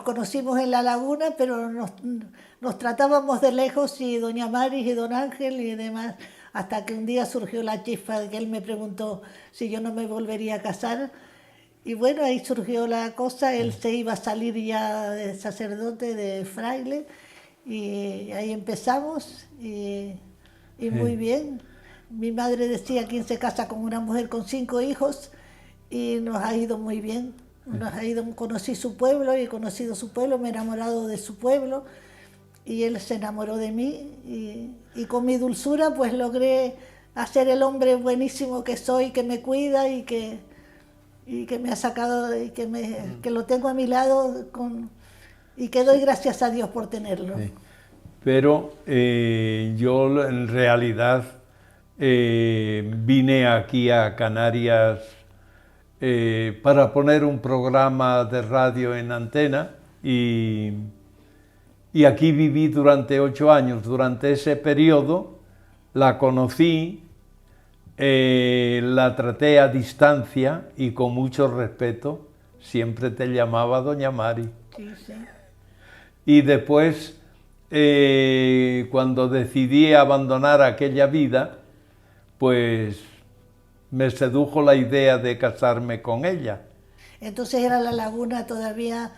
conocimos en La Laguna, pero nos tratábamos de lejos, y doña Maris y don Ángel y demás, hasta que un día surgió la chispa de que él me preguntó si yo no me volvería a casar. Y bueno, ahí surgió la cosa, él se iba a salir ya de sacerdote, de fraile, y ahí empezamos, y muy bien. Mi madre decía: ¿quién se casa con una mujer con 5 hijos? Y nos ha ido muy bien. Nos ha ido, conocí su pueblo y he conocido su pueblo, me he enamorado de su pueblo y él se enamoró de mí, y con mi dulzura pues logré hacer el hombre buenísimo que soy, que me cuida y que me ha sacado, y que lo tengo a mi lado y que doy gracias a Dios por tenerlo. Sí. Pero yo en realidad vine aquí a Canarias para poner un programa de radio en antena, y aquí viví durante 8 años. Durante ese periodo la conocí, la traté a distancia y con mucho respeto. Siempre te llamaba doña Mari. Sí, sí. Y después, cuando decidí abandonar aquella vida, pues me sedujo la idea de casarme con ella. Entonces era La Laguna todavía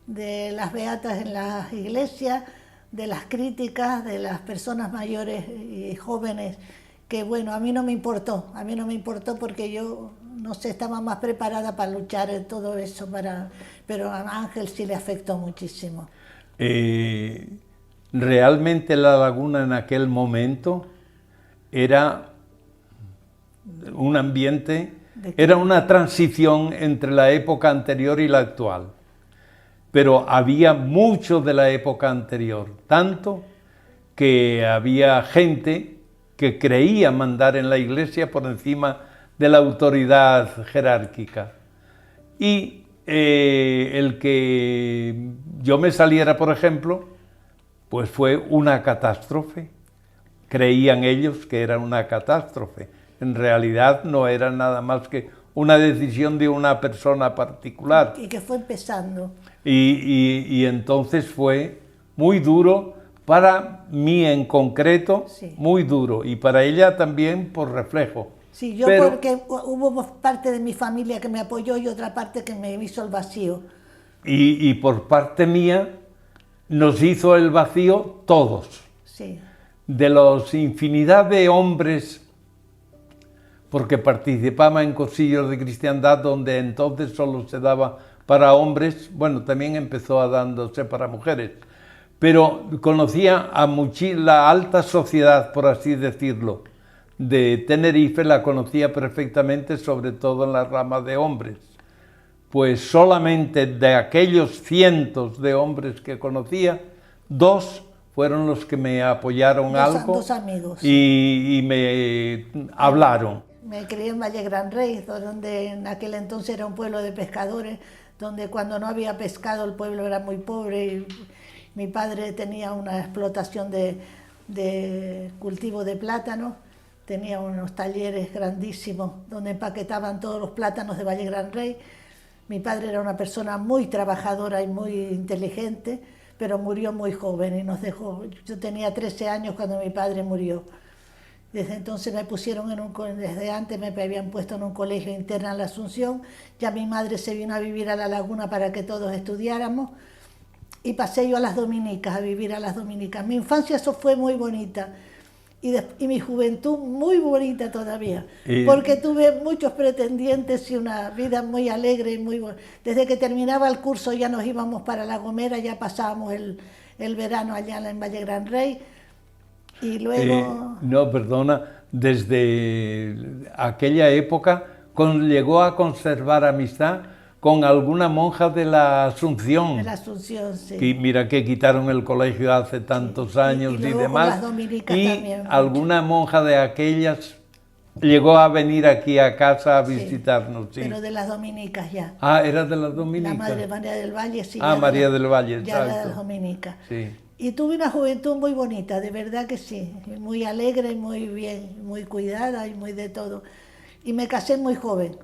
de las beatas en las iglesias, de las críticas, de las personas mayores y jóvenes, que bueno, a mí no me importó porque yo, no sé, estaba más preparada para luchar en todo eso, pero a Ángel sí le afectó muchísimo. Realmente La Laguna en aquel momento era un ambiente, era una transición entre la época anterior y la actual, pero había mucho de la época anterior, tanto que había gente que creía mandar en la iglesia por encima de la autoridad jerárquica. Y el que yo me saliera, por ejemplo, pues fue una catástrofe. Creían ellos que era una catástrofe. En realidad no era nada más que una decisión de una persona particular. Y que fue empezando. Y entonces fue muy duro para mí en concreto, sí, muy duro, y para ella también por reflejo. Sí, yo porque hubo parte de mi familia que me apoyó y otra parte que me hizo el vacío. Y por parte mía nos hizo el vacío todos. Sí. De los infinidad de hombres, porque participaba en cursillos de cristiandad donde entonces solo se daba para hombres, bueno, también empezó a dándose para mujeres, pero conocía a la alta sociedad, por así decirlo, de Tenerife, la conocía perfectamente, sobre todo en la rama de hombres. Pues solamente de aquellos cientos de hombres que conocía, 2 fueron los que me apoyaron Dos amigos. Y me hablaron. Me crié en Valle Gran Rey, donde en aquel entonces era un pueblo de pescadores, donde cuando no había pescado el pueblo era muy pobre, y mi padre tenía una explotación de cultivo de plátano, tenía unos talleres grandísimos donde empaquetaban todos los plátanos de Valle Gran Rey. Mi padre era una persona muy trabajadora y muy inteligente, pero murió muy joven y nos dejó. Yo tenía 13 años cuando mi padre murió. Desde entonces me pusieron desde antes me habían puesto en un colegio interno en la Asunción. Ya mi madre se vino a vivir a La Laguna para que todos estudiáramos, y pasé yo a las dominicas, a vivir a las dominicas. Mi infancia eso fue muy bonita, y mi juventud muy bonita todavía, porque tuve muchos pretendientes y una vida muy alegre y muy buena. Desde que terminaba el curso ya nos íbamos para La Gomera, ya pasábamos el verano allá en Valle Gran Rey, y luego... no, perdona, desde aquella época llegó a conservar amistad con alguna monja de la Asunción. De la Asunción, sí. Y mira que quitaron el colegio hace tantos años y demás. Con las dominicas también. Y alguna monja de aquellas llegó a venir aquí a casa a visitarnos. Sí. Pero de las dominicas ya. Ah, era de las dominicas. La madre María del Valle, sí. Ah, María del Valle, ya exacto. Ya de las dominicas. Sí. Y tuve una juventud muy bonita, de verdad que sí. Muy alegre, muy bien, muy cuidada y muy de todo. Y me casé muy joven.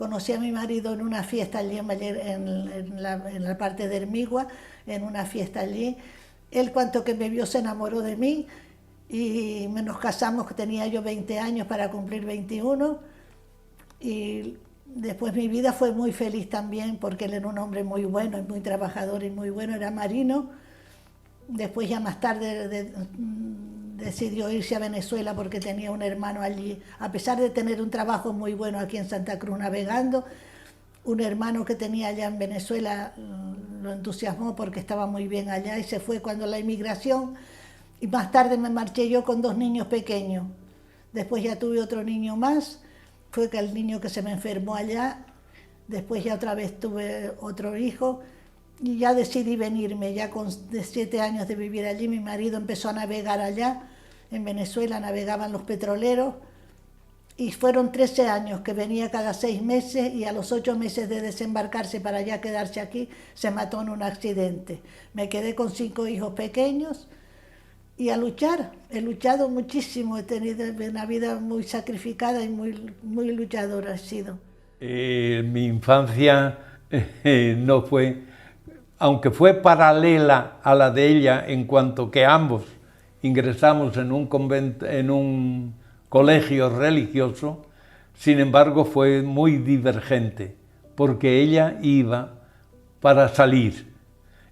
Conocí a mi marido en una fiesta allí en la parte de Hermigua, en una fiesta allí. Él, cuanto que me vio, se enamoró de mí y nos casamos, que tenía yo 20 años para cumplir 21. Y después mi vida fue muy feliz también, porque él era un hombre muy bueno y muy trabajador y muy bueno, era marino. Después ya más tarde decidió irse a Venezuela porque tenía un hermano allí. A pesar de tener un trabajo muy bueno aquí en Santa Cruz navegando, un hermano que tenía allá en Venezuela lo entusiasmó porque estaba muy bien allá y se fue cuando la inmigración. Y más tarde me marché yo con 2 niños pequeños. Después ya tuve otro niño más, fue que el niño que se me enfermó allá. Después ya otra vez tuve otro hijo. Y ya decidí venirme, ya con 7 años de vivir allí, mi marido empezó a navegar allá, en Venezuela navegaban los petroleros, y fueron 13 años que venía cada 6 meses, y a los 8 meses de desembarcarse para ya quedarse aquí, se mató en un accidente. Me quedé con 5 hijos pequeños, y a luchar, he luchado muchísimo, he tenido una vida muy sacrificada y muy luchadora he sido. Mi infancia no fue... aunque fue paralela a la de ella en cuanto que ambos ingresamos en un colegio religioso, sin embargo fue muy divergente, porque ella iba para salir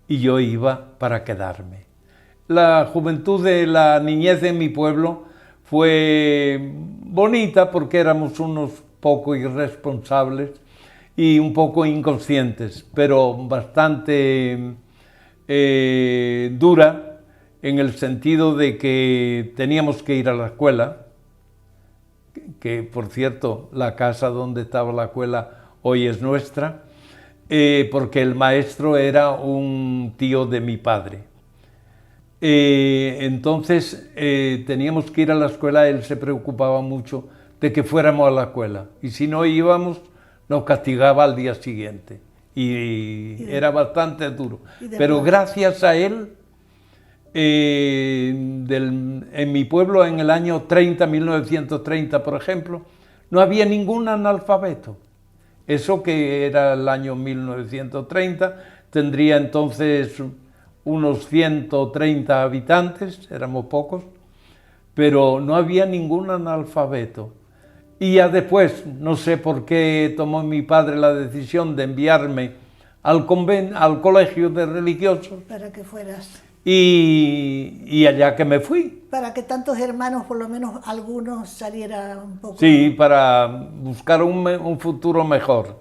y yo iba para quedarme. La juventud de la niñez de mi pueblo fue bonita porque éramos unos poco irresponsables y un poco inconscientes, pero bastante dura en el sentido de que teníamos que ir a la escuela, que por cierto la casa donde estaba la escuela hoy es nuestra, porque el maestro era un tío de mi padre. Entonces teníamos que ir a la escuela, él se preocupaba mucho de que fuéramos a la escuela, y si no íbamos nos castigaba al día siguiente y era bastante duro. Pero gracias a él, en mi pueblo en el año 1930, por ejemplo, no había ningún analfabeto. Eso que era el año 1930, tendría entonces unos 130 habitantes, éramos pocos, pero no había ningún analfabeto. Y ya después, no sé por qué tomó mi padre la decisión de enviarme al colegio de religiosos. Para que fueras. Y allá que me fui. Para que tantos hermanos, por lo menos algunos, saliera un poco. Sí, para buscar un futuro mmejor.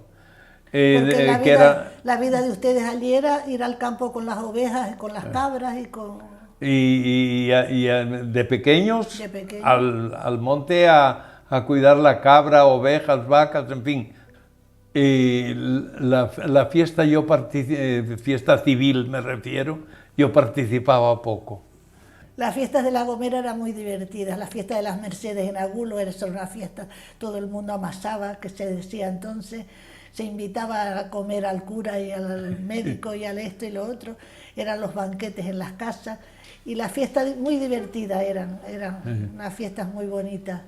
Porque la vida de ustedes allí era ir al campo con las ovejas, con las cabras y con... Y de pequeños al monte a cuidar la cabra, ovejas, vacas, en fin. La fiesta, fiesta civil me refiero, yo participaba poco. Las fiestas de La Gomera eran muy divertidas, la fiesta de las Mercedes en Agulo era una fiesta, todo el mundo amasaba, que se decía entonces, se invitaba a comer al cura y al médico y al esto y lo otro, eran los banquetes en las casas, y las fiestas muy divertidas eran unas fiestas muy bonitas.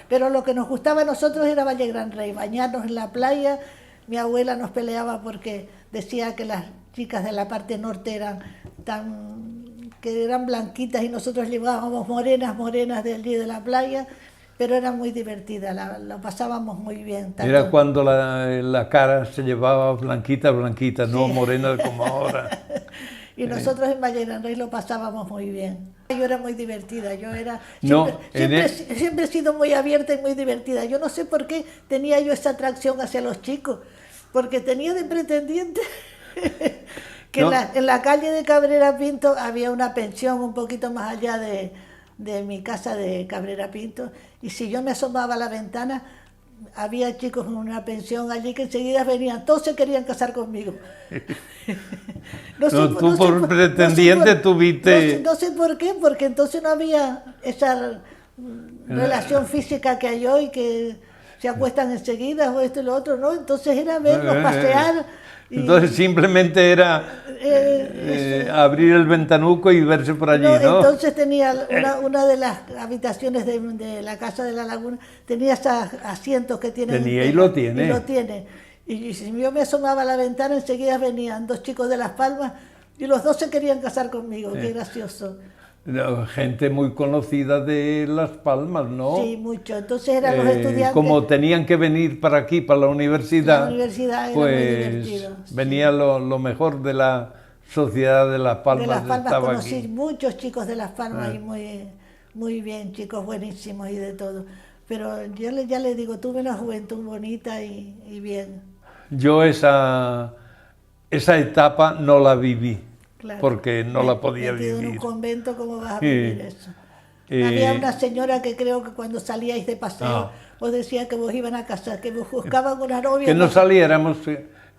Pero lo que nos gustaba a nosotros era Valle Gran Rey, bañarnos en la playa. Mi abuela nos peleaba porque decía que las chicas de la parte norte eran blanquitas y nosotros llevábamos morenas de allí de la playa, pero era muy divertida, la pasábamos muy bien. Era cuando la cara se llevaba blanquita, sí. No morena como ahora. Y nosotros en Valle Gran Rey lo pasábamos muy bien. Yo era muy divertida, siempre he sido muy abierta y muy divertida. Yo no sé por qué tenía yo esa atracción hacia los chicos, porque tenía de pretendiente que en la calle de Cabrera Pinto había una pensión un poquito más allá de mi casa de Cabrera Pinto, y si yo me asomaba a la ventana, había chicos en una pensión allí que enseguida venían, todos se querían casar conmigo. No sé por qué, porque entonces no había esa relación física que hay hoy, que se acuestan enseguida o esto y lo otro, ¿no? Entonces era verlos pasear. Entonces simplemente era abrir el ventanuco y verse por allí, ¿no? Entonces tenía una de las habitaciones de la casa de la Laguna, tenía esos asientos que tienen. Tenía y lo tiene. Y lo tiene. Y si yo me asomaba a la ventana, enseguida venían 2 chicos de Las Palmas y los 2 se querían casar conmigo, qué gracioso. Gente muy conocida de Las Palmas, ¿no? Sí, mucho. Entonces eran los estudiantes. Como tenían que venir para aquí, para la universidad, La universidad era pues muy divertido. venía lo mejor de la sociedad de Las Palmas. De Las Palmas estaba conocí aquí. muchos chicos de Las Palmas y muy bien, chicos buenísimos y de todo. Pero yo ya le digo, tuve una juventud bonita y bien. Yo esa etapa no la viví. Claro. Porque no la podía Metido vivir. en un convento, ¿cómo vas a vivir eso? Había una señora que creo que cuando salíais de paseo os decía que vos iban a casar, que vos buscaban una novia. Que no saliéramos.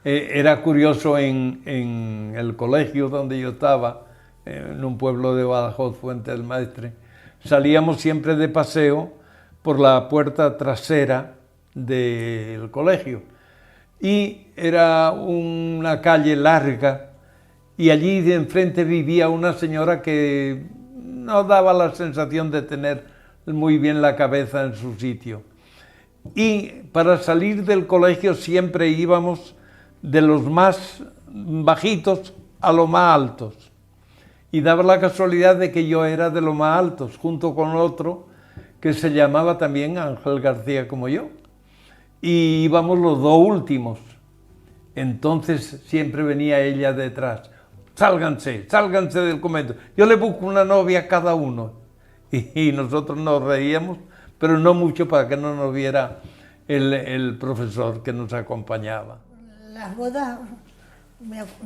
Era curioso en el colegio donde yo estaba, en un pueblo de Badajoz, Fuente del Maestre, salíamos siempre de paseo por la puerta trasera del colegio. Y era una calle larga, y allí de enfrente vivía una señora que no daba la sensación de tener muy bien la cabeza en su sitio. Y para salir del colegio siempre íbamos de los más bajitos a los más altos. Y daba la casualidad de que yo era de los más altos, junto con otro que se llamaba también Ángel García como yo. Y íbamos los 2 últimos. Entonces siempre venía ella detrás. Sálganse del convento. Yo le busco una novia a cada uno. Y nosotros nos reíamos, pero no mucho para que no nos viera el profesor que nos acompañaba. Las bodas,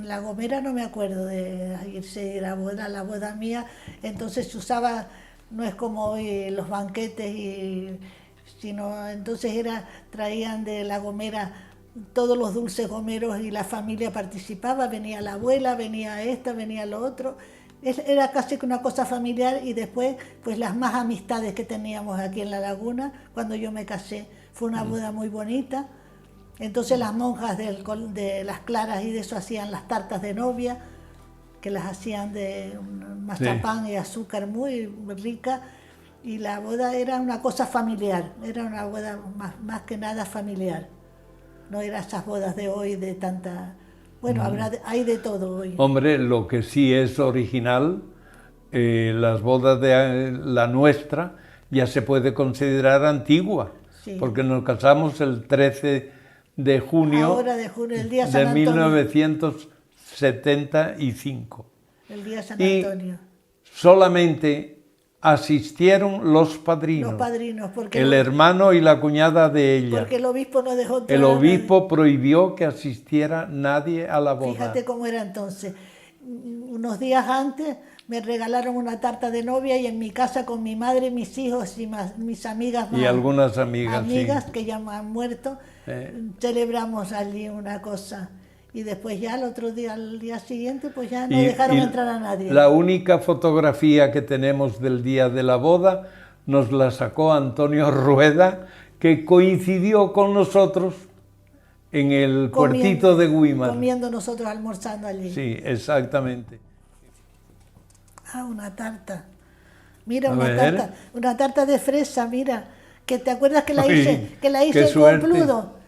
La Gomera no me acuerdo de irse a la boda mía, entonces se usaba, no es como hoy los banquetes, sino entonces traían de La Gomera todos los dulces gomeros y la familia participaba, venía la abuela, venía esta, venía lo otro. Era casi que una cosa familiar y después pues las más amistades que teníamos aquí en La Laguna cuando yo me casé. Fue una boda muy bonita. Entonces las monjas de las Claras y de eso hacían las tartas de novia, que las hacían de mazapán y azúcar muy rica. Y la boda era una cosa familiar, era una boda más que nada familiar. No eran esas bodas de hoy de tanta... Bueno, hay de todo hoy. Hombre, lo que sí es original, las bodas de la nuestra ya se puede considerar antigua, sí. Porque nos casamos el 13 de junio, ahora de junio, el día San de Antonio. 1975. El día San Antonio. Y solamente asistieron los padrinos. Los padrinos, porque el hermano y la cuñada de ella. Porque el obispo no dejó entrar. El obispo prohibió que asistiera nadie a la boda. Fíjate cómo era entonces. Unos días antes me regalaron una tarta de novia y en mi casa con mi madre, mis hijos y mis amigas. Y algunas amigas, sí. Que ya han muerto, celebramos allí una cosa. Y después ya al día siguiente, pues ya no dejaron entrar a nadie. La única fotografía que tenemos del día de la boda nos la sacó Antonio Rueda, que coincidió con nosotros en el puertito de Güímar. Comiendo nosotros, almorzando allí. Sí, exactamente. Una tarta. Mira, una tarta de fresa, mira. Que te acuerdas que la hice con Pludo.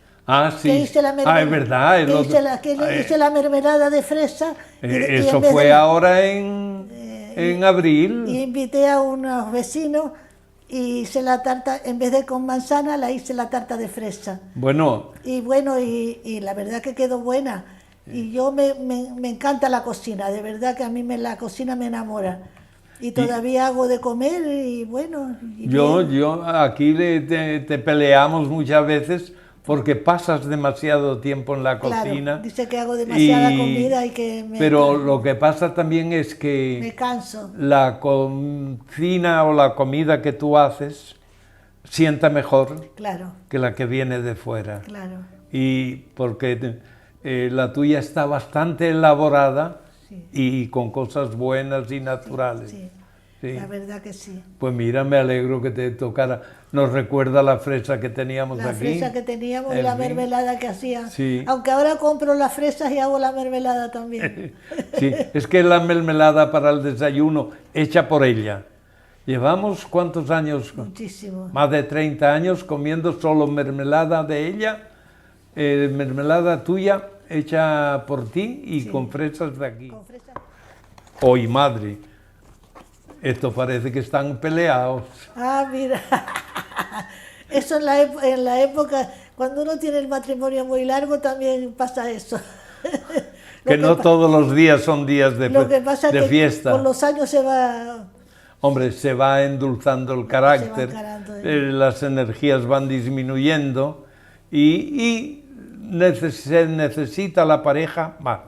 Sí. Que hice la mermelada, es verdad. Hice la mermelada de fresa. Eso fue ahora en abril. Y invité a unos vecinos y hice la tarta, en vez de con manzana, la hice la tarta de fresa. Bueno. Y la verdad que quedó buena. Y yo me encanta la cocina, de verdad que a mí la cocina me enamora. Y todavía hago de comer y bueno. Yo aquí te peleamos muchas veces porque pasas demasiado tiempo en la cocina. Dice que hago demasiada comida y que Pero lo que pasa también es que... me canso. La cocina o la comida que tú haces sienta mejor que la que viene de fuera. Claro. Y porque la tuya está bastante elaborada y con cosas buenas y naturales. Sí. Sí. La verdad que sí. Pues mira, me alegro que te tocara. Nos recuerda la fresa que teníamos La aquí. fresa que teníamos y En la fin. mermelada que hacía. Sí. Aunque ahora compro las fresas y hago la mermelada también. Sí, es que la mermelada para el desayuno hecha por ella. Llevamos ¿cuántos años? Muchísimo. Más de 30 años comiendo solo mermelada de ella, mermelada tuya hecha por ti y Sí. con fresas de aquí. Con fresa. ¡Hoy, madre! Esto parece que están peleados. Ah, mira. Eso en la época, cuando uno tiene el matrimonio muy largo, también pasa eso. Que no todos los días son días de, Lo que pasa es de que fiesta. con los años se va... Hombre, se va endulzando el carácter, encarando, las energías van disminuyendo y se necesita la pareja más.